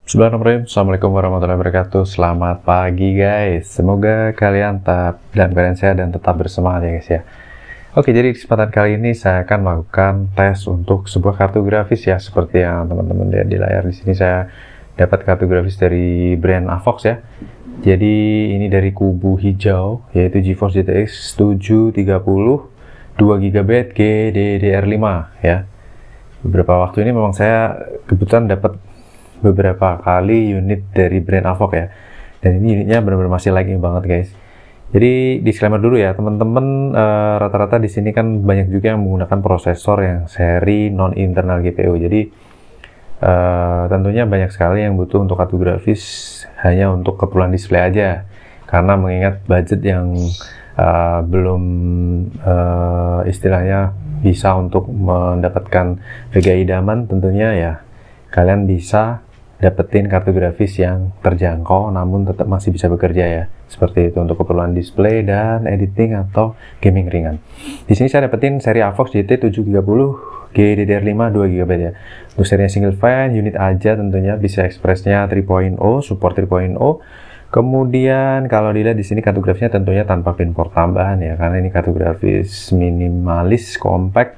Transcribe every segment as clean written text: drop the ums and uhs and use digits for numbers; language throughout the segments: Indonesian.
Bismillahirrahmanirrahim. Assalamualaikum warahmatullahi wabarakatuh. Selamat pagi guys. Semoga kalian tetap dalam keadaan sehat dan tetap bersemangat ya guys ya. Oke, jadi di kesempatan kali ini saya akan melakukan tes untuk sebuah kartu grafis ya, seperti yang teman-teman lihat di layar. Di sini saya dapat kartu grafis dari brand Avox ya. Jadi ini dari kubu hijau, yaitu GeForce GTX 730 2GB GDDR5 ya. Beberapa waktu ini memang saya kebetulan dapat beberapa kali unit dari brand Avox ya, dan ini unitnya benar-benar masih lagging banget guys. Jadi disclaimer dulu ya teman-teman, rata-rata di sini kan banyak juga yang menggunakan prosesor yang seri non internal GPU. Jadi tentunya banyak sekali yang butuh untuk kartu grafis hanya untuk keperluan display aja, karena mengingat budget yang belum istilahnya bisa untuk mendapatkan VGA idaman. Tentunya ya kalian bisa dapetin kartu grafis yang terjangkau namun tetap masih bisa bekerja ya, seperti itu untuk keperluan display dan editing atau gaming ringan. Di sini saya dapetin seri Avox GT 730 GDDR5 2GB ya. Untuk serinya single fan unit aja, tentunya bisa expressnya 3.0, support 3.0. Kemudian kalau dilihat di sini kartu grafisnya tentunya tanpa pin port tambahan ya, karena ini kartu grafis minimalis, compact.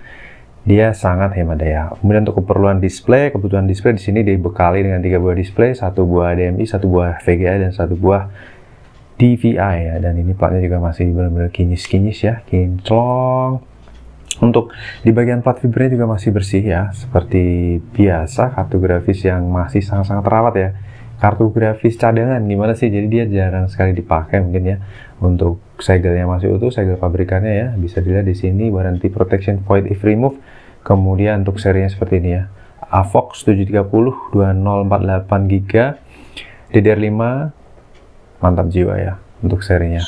Dia sangat hemat daya. Kemudian untuk kebutuhan display di sini dibekali dengan 3 buah display, 1 buah HDMI, 1 buah VGA, dan 1 buah DVI ya. Dan ini platnya juga masih benar-benar kinyis-kinyis ya, kinclong. Untuk di bagian plat fibernya juga masih bersih ya, seperti biasa kartu grafis yang masih sangat-sangat terawat ya. Kartu grafis cadangan gimana sih, jadi dia jarang sekali dipakai mungkin ya. Untuk segelnya masih utuh, segel pabrikannya ya, bisa dilihat di sini warranty protection void if removed. Kemudian untuk serinya seperti ini ya, Avox 730 2048GB DDR5, mantap jiwa ya untuk serinya.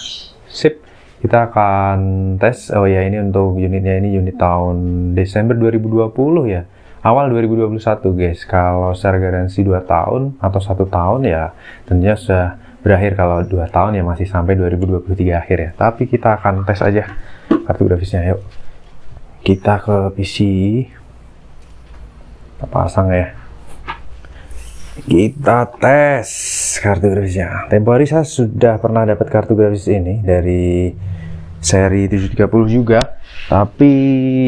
Sip, kita akan tes. Oh ya, ini untuk unitnya, ini unit tahun Desember 2020 ya, awal 2021 guys. Kalau secara garansi 2 tahun atau 1 tahun ya tentunya sudah berakhir. Kalau 2 tahun ya masih sampai 2023 akhir ya. Tapi kita akan tes aja kartu grafisnya. Yuk kita ke PC, kita pasang ya, kita tes kartu grafisnya. Tempo hari saya sudah pernah dapat kartu grafis ini dari seri 730 juga, tapi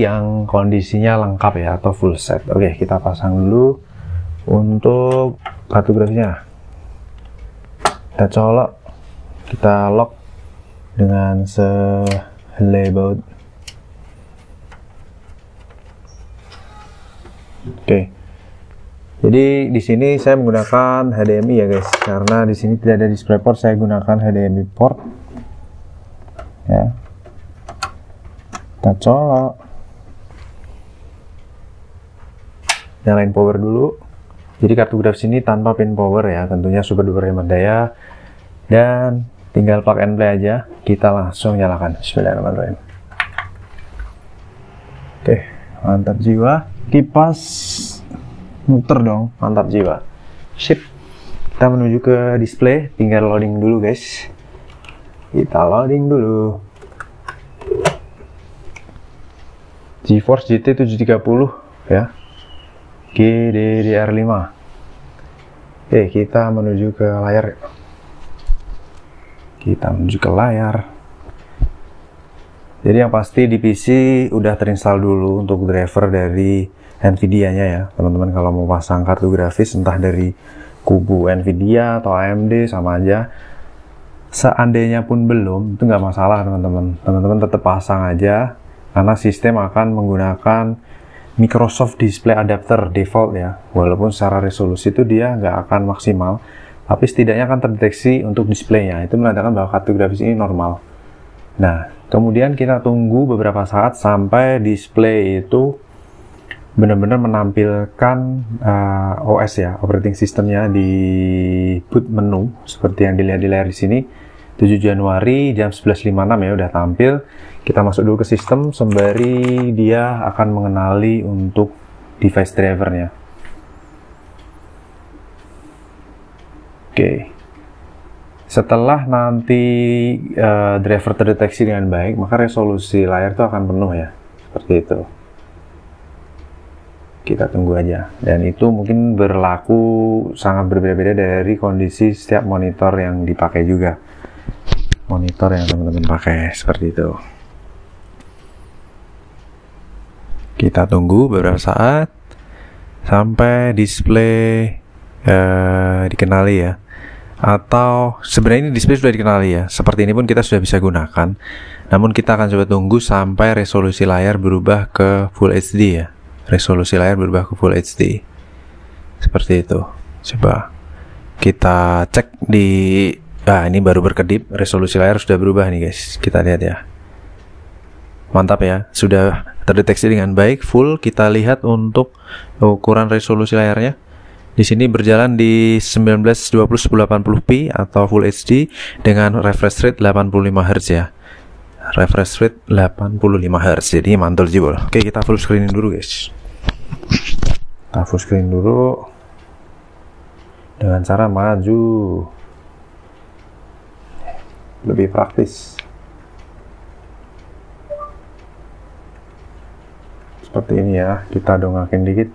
yang kondisinya lengkap ya, atau full set. Oke, kita pasang dulu untuk kartu grafisnya. Kita colok, kita lock dengan sehelai baut. Oke. Jadi di sini saya menggunakan HDMI ya guys, karena di sini tidak ada DisplayPort, saya gunakan HDMI port. Ya. Kita colok. Nyalain power dulu. Jadi kartu grafis ini tanpa pin power ya, tentunya super duper hemat daya, dan tinggal plug and play aja. Kita langsung nyalakan. Bismillahirrahmanirrahim. Oke, mantap jiwa. Kipas muter dong, mantap jiwa. Sip, kita menuju ke display, tinggal loading dulu guys. Kita loading dulu. GeForce GT 730 ya, GDDR5. Oke, kita menuju ke layar. Kita menuju ke layar. Jadi yang pasti di PC udah terinstall dulu untuk driver dari Nvidia-nya ya. Teman-teman kalau mau pasang kartu grafis entah dari kubu Nvidia atau AMD sama aja. Seandainya pun belum, itu nggak masalah teman-teman. Teman-teman tetap pasang aja, karena sistem akan menggunakan Microsoft Display Adapter default ya. Walaupun secara resolusi itu dia nggak akan maksimal, tapi setidaknya akan terdeteksi untuk displaynya. Itu menandakan bahwa kartu grafis ini normal. Nah, kemudian kita tunggu beberapa saat sampai display itu benar-benar menampilkan OS ya, operating systemnya di boot menu seperti yang dilihat di layar di sini. 7 Januari jam 11.56 ya udah tampil. Kita masuk dulu ke sistem sembari dia akan mengenali untuk device drivernya. Oke. Setelah nanti driver terdeteksi dengan baik, maka resolusi layar itu akan penuh ya, seperti itu. Kita tunggu aja, dan itu mungkin berlaku sangat berbeda-beda dari kondisi setiap monitor yang dipakai juga. Monitor yang teman-teman pakai seperti itu. Kita tunggu beberapa saat sampai display dikenali ya, atau sebenarnya ini display sudah dikenali ya, seperti ini pun kita sudah bisa gunakan. Namun kita akan coba tunggu sampai resolusi layar berubah ke Full HD ya. Resolusi layar berubah ke Full HD seperti itu. Coba kita cek di ini baru berkedip, resolusi layar sudah berubah nih guys, kita lihat ya. Mantap ya, sudah terdeteksi dengan baik full. Kita lihat untuk ukuran resolusi layarnya di sini berjalan di 1920x1080p atau Full HD dengan refresh rate 85 Hz ya. Refresh rate 85 Hz, jadi mantul jebol. Oke, kita full screen dulu guys. Kita full screen dulu dengan cara maju, lebih praktis seperti ini ya. Kita dongakin dikit.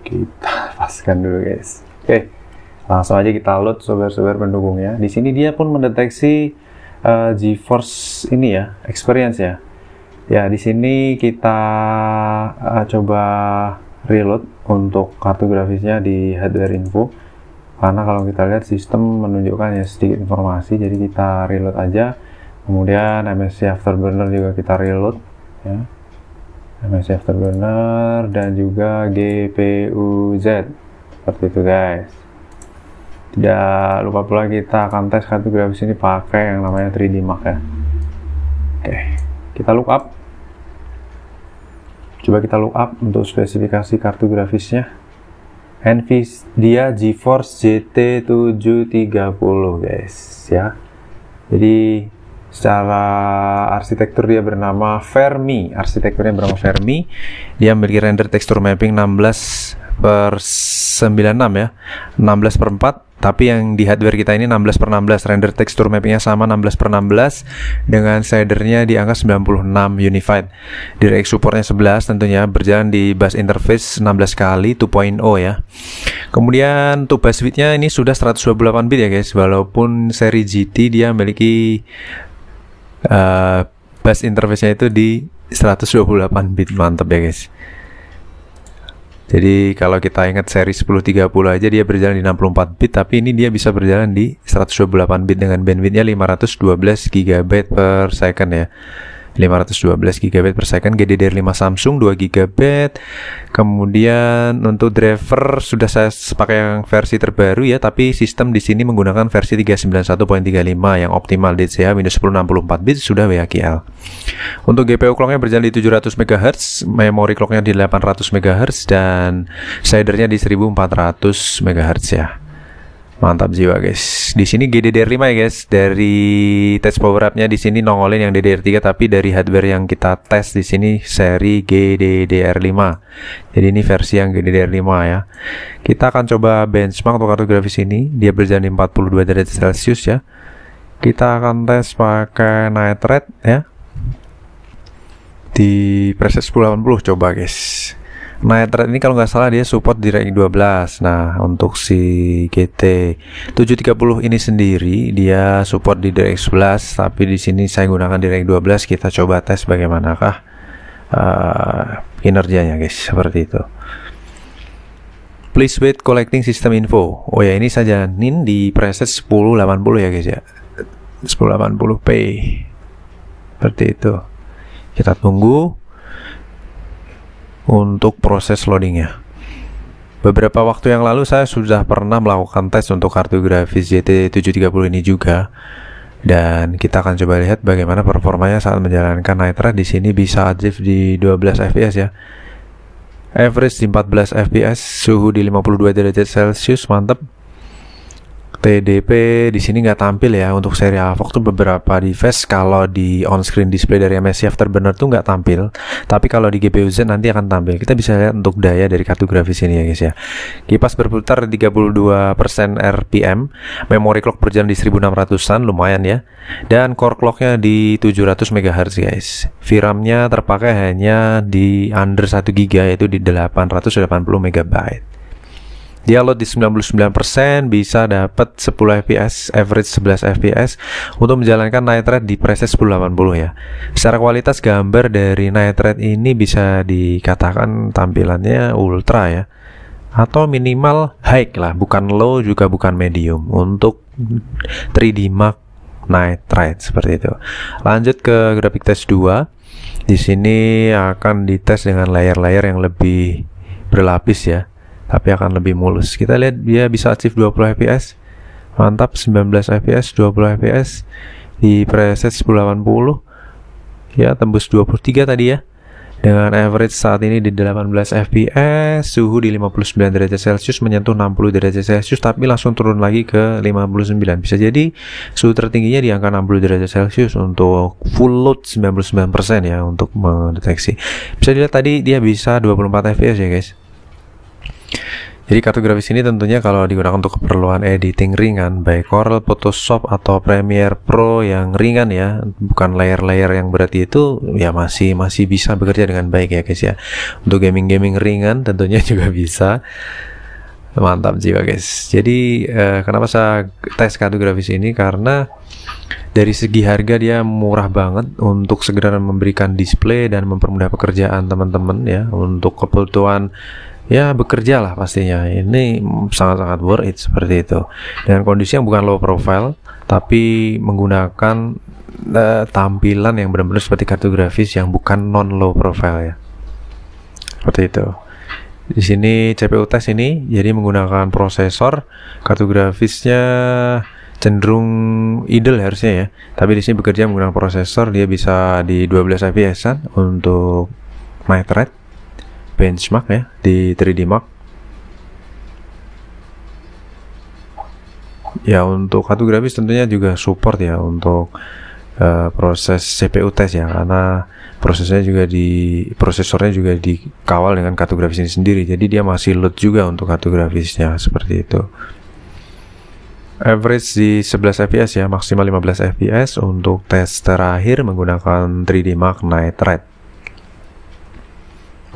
Kita paskan dulu guys. Oke, langsung aja kita load software pendukungnya. Di sini dia pun mendeteksi GeForce ini ya, Experience ya. Ya, di sini kita coba reload untuk kartu grafisnya di hardware info. Karena kalau kita lihat sistem menunjukkan ya sedikit informasi, jadi kita reload aja. Kemudian MSI Afterburner juga kita reload ya. MSI Afterburner dan juga GPU Z seperti itu guys. Tidak lupa pula kita akan tes kartu grafis ini pakai yang namanya 3D Mark ya. Oke, kita look up. Coba kita look up untuk spesifikasi kartu grafisnya. Nvidia GeForce GT 730 guys ya. Jadi secara arsitektur dia bernama Fermi. Arsitekturnya bernama Fermi. Dia memiliki render texture mapping 16/96 ya. 16/4. Tapi yang di hardware kita ini 16/16. Render texture mappingnya sama 16/16 dengan shadernya di angka 96 unified. DirectX supportnya 11 tentunya, berjalan di bus interface 16 kali 2.0 ya. Kemudian to bus width-nya ini sudah 128 bit ya guys. Walaupun seri GT dia memiliki bus interface-nya itu di 128 bit. Mantap ya guys. Jadi kalau kita ingat seri 1030 aja dia berjalan di 64 bit, tapi ini dia bisa berjalan di 128 bit dengan bandwidth-nya 512 GB per second ya. 512 GB per second, GDDR5 Samsung 2 GB. Kemudian untuk driver sudah saya pakai yang versi terbaru ya, tapi sistem di sini menggunakan versi 391.35 yang optimal DCA Windows 10 64 bit sudah WAKL. Untuk GPU clock-nya berjalan di 700 MHz, memori clock-nya di 800 MHz dan shadernya di 1400 MHz ya. Mantap jiwa guys. Di sini GDDR5 ya guys. Dari test power up-nya di sini nongolin yang DDR3, tapi dari hardware yang kita tes di sini seri GDDR5. Jadi ini versi yang GDDR5 ya. Kita akan coba benchmark untuk kartu grafis ini. Dia berjalan di 42 derajat Celcius ya. Kita akan tes pakai night rate ya. Di preset 1080 coba guys. Night rate ini kalau nggak salah dia support DirectX 12. Nah, untuk si GT 730 ini sendiri dia support di DirectX 11, tapi di sini saya gunakan DirectX 12. Kita coba tes bagaimanakah kinerjanya guys, seperti itu. Please wait collecting system info. Oh ya, ini saya jalanin di preset 1080 ya guys ya. 1080p. Seperti itu. Kita tunggu untuk proses loadingnya. Beberapa waktu yang lalu saya sudah pernah melakukan tes untuk kartu grafis GT 730 ini juga, dan kita akan coba lihat bagaimana performanya saat menjalankan night rate. Di sini bisa achieve di 12 fps ya, average di 14 fps, suhu di 52 derajat Celcius. Mantap. TDP di sini nggak tampil ya untuk seri Avox tuh. Beberapa device kalau di on-screen display dari MSI Afterburner tuh nggak tampil, tapi kalau di GPU Z nanti akan tampil. Kita bisa lihat untuk daya dari kartu grafis ini ya guys ya. Kipas berputar 32% RPM, memory clock berjalan di 1600-an, lumayan ya. Dan core clocknya di 700 MHz guys. VRAM-nya terpakai hanya di under 1 GB, yaitu di 880 MB. Dia load di 99%, bisa dapat 10 fps, average 11 fps untuk menjalankan Night Raid di preset 1080 ya. Secara kualitas gambar dari Night Raid ini bisa dikatakan tampilannya ultra ya, atau minimal high lah, bukan low juga bukan medium untuk 3D Mark Night Raid seperti itu. Lanjut ke graphic test 2. Di sini akan dites dengan layer-layer yang lebih berlapis ya, tapi akan lebih mulus. Kita lihat dia bisa achieve 20 fps, mantap. 19 fps, 20 fps di preset 1080 ya, tembus 23 tadi ya, dengan average saat ini di 18 fps, suhu di 59 derajat celcius menyentuh 60 derajat celcius, tapi langsung turun lagi ke 59. Bisa jadi suhu tertingginya di angka 60 derajat celcius untuk full load 99% ya untuk mendeteksi. Bisa dilihat tadi dia bisa 24 fps ya guys. Jadi kartu grafis ini tentunya kalau digunakan untuk keperluan editing ringan, baik Corel, Photoshop atau Premiere Pro yang ringan ya, bukan layer-layer yang berarti, itu ya masih bisa bekerja dengan baik ya guys ya. Untuk gaming ringan tentunya juga bisa. Mantap juga guys. Jadi kenapa saya tes kartu grafis ini, karena dari segi harga dia murah banget untuk segera memberikan display dan mempermudah pekerjaan teman-teman ya, untuk kebutuhan ya bekerja lah pastinya. Ini sangat-sangat worth it seperti itu, dengan kondisi yang bukan low profile tapi menggunakan tampilan yang benar-benar seperti kartu grafis yang bukan non low profile ya, seperti itu. Di sini CPU test ini jadi menggunakan prosesor, kartu grafisnya cenderung idle harusnya ya, tapi di sini bekerja menggunakan prosesor. Dia bisa di 12 fps kan untuk Night Raid benchmark ya di 3D Mark ya. Untuk kartu grafis tentunya juga support ya untuk proses CPU test ya, karena prosesornya juga dikawal dengan kartu grafis ini sendiri, jadi dia masih load juga untuk kartu grafisnya seperti itu. Average di 11 fps ya, maksimal 15 fps untuk tes terakhir menggunakan 3D Mark Night Raid.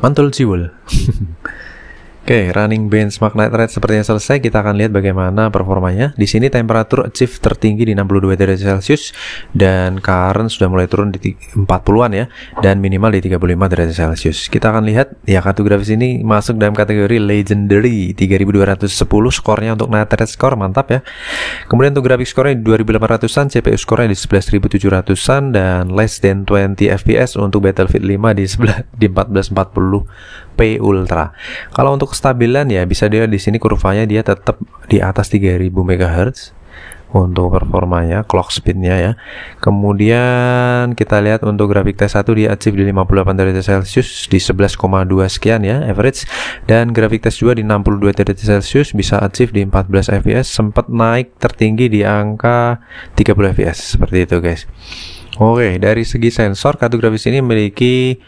Mantul jiwul. Oke, running benchmark Night Raid sepertinya selesai. Kita akan lihat bagaimana performanya. Di sini temperatur achieve tertinggi di 62 derajat Celcius dan current sudah mulai turun di 40-an ya, dan minimal di 35 derajat Celcius. Kita akan lihat ya, kartu grafis ini masuk dalam kategori legendary, 3210 skornya untuk Night Raid score, mantap ya. Kemudian untuk grafik skornya di 2800-an, CPU skornya di 11700-an, dan less than 20 fps untuk Battlefield 5 di 1440 P Ultra. Kalau untuk kestabilan ya bisa dilihat di sini kurvanya dia tetap di atas 3000 MHz untuk performanya, clock speednya ya. Kemudian kita lihat untuk grafik test 1 dia achieve di 58 derajat Celcius di 11,2 sekian ya average, dan grafik test 2 di 62 derajat Celcius bisa achieve di 14 fps, sempat naik tertinggi di angka 30 fps seperti itu guys. Oke, dari segi sensor kartu grafis ini memiliki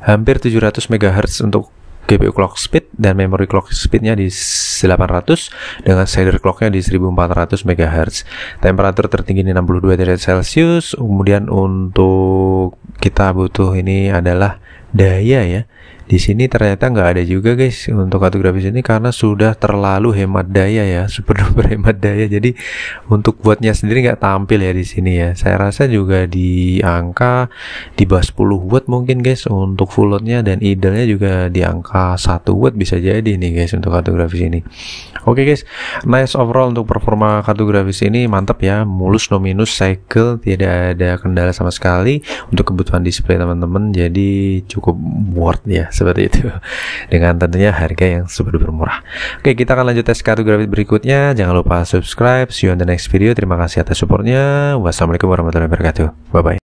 hampir 700 MHz untuk GPU clock speed, dan memory clock speednya di 800 dengan shader clocknya di 1400 MHz. Temperatur tertinggi di 62 derajat Celcius. Kemudian untuk kita butuh ini adalah daya ya. Di sini ternyata nggak ada juga guys untuk kartu grafis ini, karena sudah terlalu hemat daya ya, super duper hemat daya. Jadi untuk buatnya sendiri nggak tampil ya di sini ya. Saya rasa juga di angka di bawah 10 watt mungkin guys untuk full loadnya, dan idle-nya juga di angka 1 watt bisa jadi nih guys untuk kartu grafis ini. Oke guys, nice overall untuk performa kartu grafis ini, mantap ya, mulus no minus, cycle, tidak ada kendala sama sekali untuk kebutuhan display teman-teman. Jadi cukup worth ya seperti itu, dengan tentunya harga yang super duper murah. Oke, kita akan lanjut tes kartu grafis berikutnya. Jangan lupa subscribe. See you on the next video. Terima kasih atas supportnya. Wassalamualaikum warahmatullahi wabarakatuh. Bye bye.